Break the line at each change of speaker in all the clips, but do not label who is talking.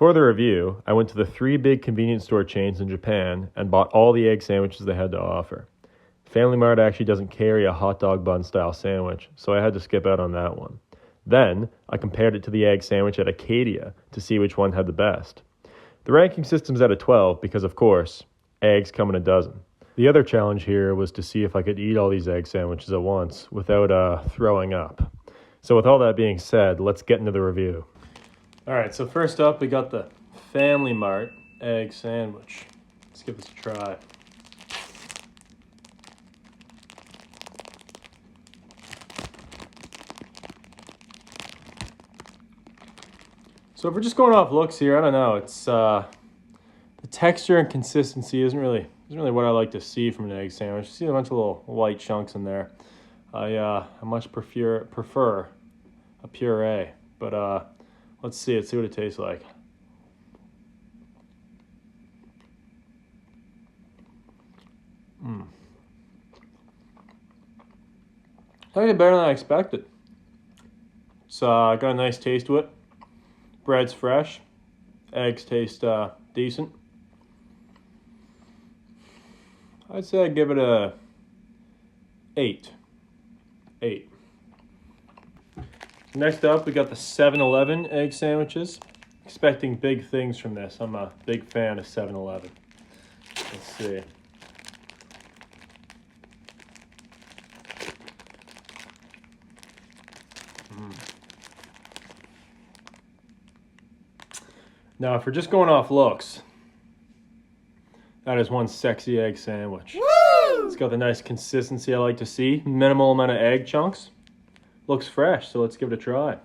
For the review, I went to the 3 big convenience store chains in Japan and bought all the egg sandwiches they had to offer. Family Mart actually doesn't carry a hot dog bun style sandwich, so I had to skip out on that one. Then, I compared it to the egg sandwich at Acadia to see which one had the best. The ranking system's at a 12 because, of course, eggs come in a dozen. The other challenge here was to see if I could eat all these egg sandwiches at once without throwing up. So with all that being said, let's get into the review. Alright, so first up we got the Family Mart egg sandwich. Let's give this a try. So if we're just going off looks here, I don't know, it's the texture and consistency isn't really what I like to see from an egg sandwich. You see a bunch of little white chunks in there. I much prefer a puree, but let's see what it tastes like. It's actually better than I expected. It's got a nice taste to it. Bread's fresh. Eggs taste decent. I'd say I'd give it a 8. 8. Next up, we got the 7-Eleven egg sandwiches. Expecting big things from this. I'm a big fan of 7-Eleven. Let's see. Now, if we're just going off looks, that is one sexy egg sandwich. Woo! It's got the nice consistency I like to see. Minimal amount of egg chunks. Looks fresh, so let's give it a try.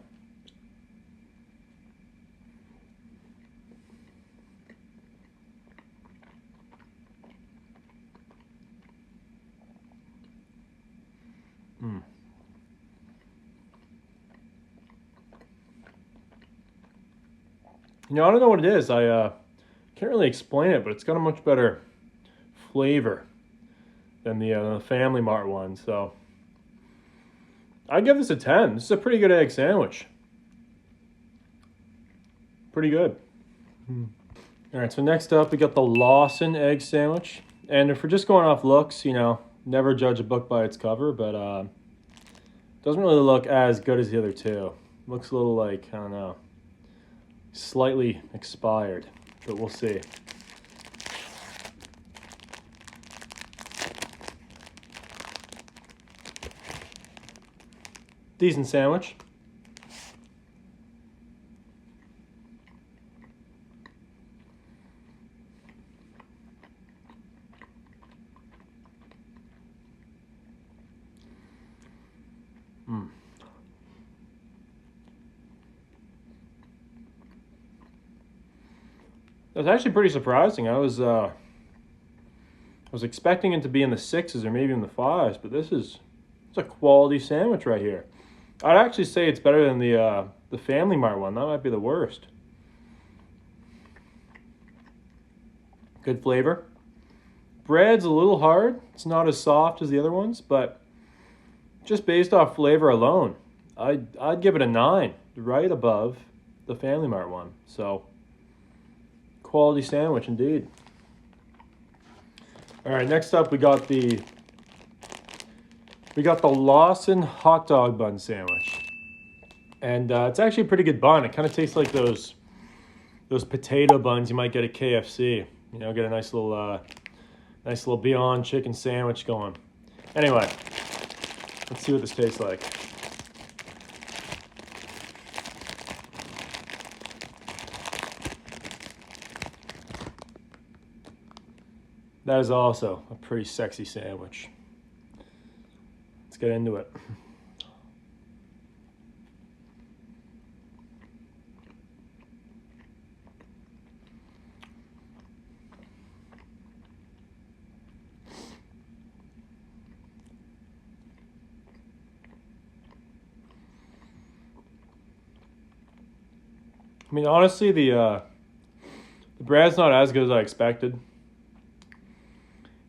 You know, I don't know what it is. I can't really explain it, but it's got a much better flavor than the Family Mart one. So I'd give this a 10. This is a pretty good egg sandwich. Pretty good. All right, so next up we got the Lawson egg sandwich. And if we're just going off looks, you know, never judge a book by its cover, but doesn't really look as good as the other two. Looks a little like, I don't know, slightly expired, but we'll see. Decent sandwich. That's actually pretty surprising. I was expecting it to be in the 6s or maybe in the 5s, but it's a quality sandwich right here. I'd actually say it's better than the Family Mart one. That might be the worst. Good flavor. Bread's a little hard. It's not as soft as the other ones, but just based off flavor alone, I'd give it a 9, right above the Family Mart one. So quality sandwich indeed. All right, next up we got the Lawson hot dog bun sandwich, and it's actually a pretty good bun. It kind of tastes like those potato buns you might get at KFC. You know, get a nice little Beyond chicken sandwich going. Anyway, let's see what this tastes like. That is also a pretty sexy sandwich. Let's get into it. I mean, honestly, the bread's not as good as I expected.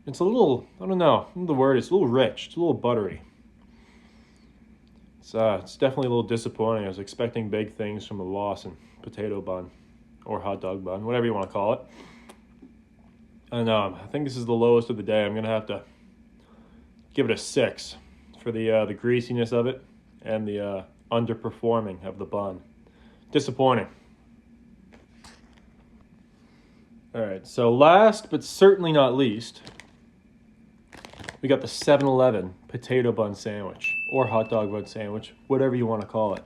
It's a little, I don't know the word, it's a little rich, it's a little buttery. It's definitely a little disappointing. I was expecting big things from the Lawson potato bun. or hot dog bun, whatever you want to call it. And I think this is the lowest of the day. I'm gonna have to give it a 6 for the greasiness of it and the underperforming of the bun. Disappointing. All right, so last but certainly not least, we got the 7-Eleven potato bun sandwich or hot dog bun sandwich, whatever you want to call it.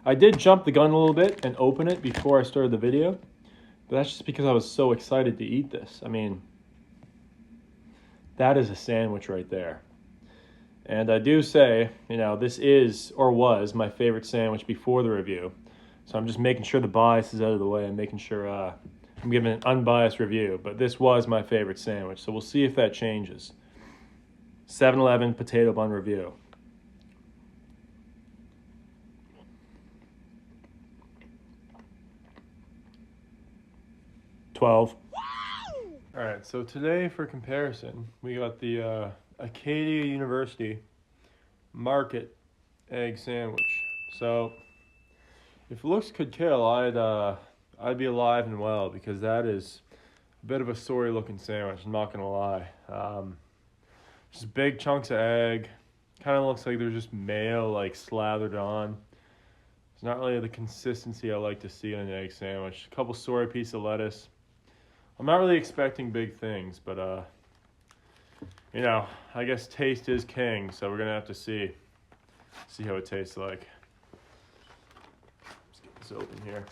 I did jump the gun a little bit and open it before I started the video, but that's just because I was so excited to eat this. I mean, that is a sandwich right there. And I do say, this is or was my favorite sandwich before the review. So I'm just making sure the bias is out of the way and making sure I'm giving an unbiased review. But this was my favorite sandwich, so we'll see if that changes. 7-Eleven potato bun review. All right, so today for comparison, we got the Acadia University Market egg sandwich. So if looks could kill, I'd be alive and well, because that is a bit of a sorry looking sandwich, I'm not gonna lie. Just big chunks of egg, kind of looks like there's just mayo like slathered on. It's not really the consistency I like to see in an egg sandwich. A couple sorry pieces of lettuce. I'm not really expecting big things, but I guess taste is king, so we're gonna have to see how it tastes like. Let's get this open here.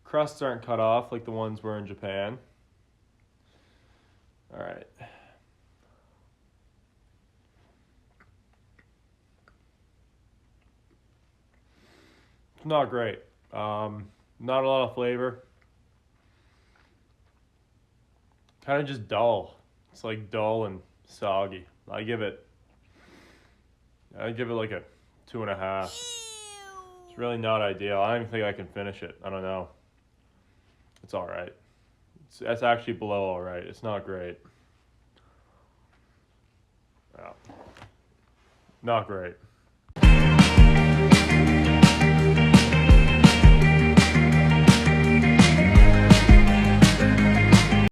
Crusts aren't cut off like the ones were in Japan. All right. It's not great. Not a lot of flavor. Kind of just dull. It's like dull and soggy. I give it like a 2.5. It's really not ideal. I don't even think I can finish it. I don't know. It's all right. That's actually below all right. It's not great. Yeah. Not great.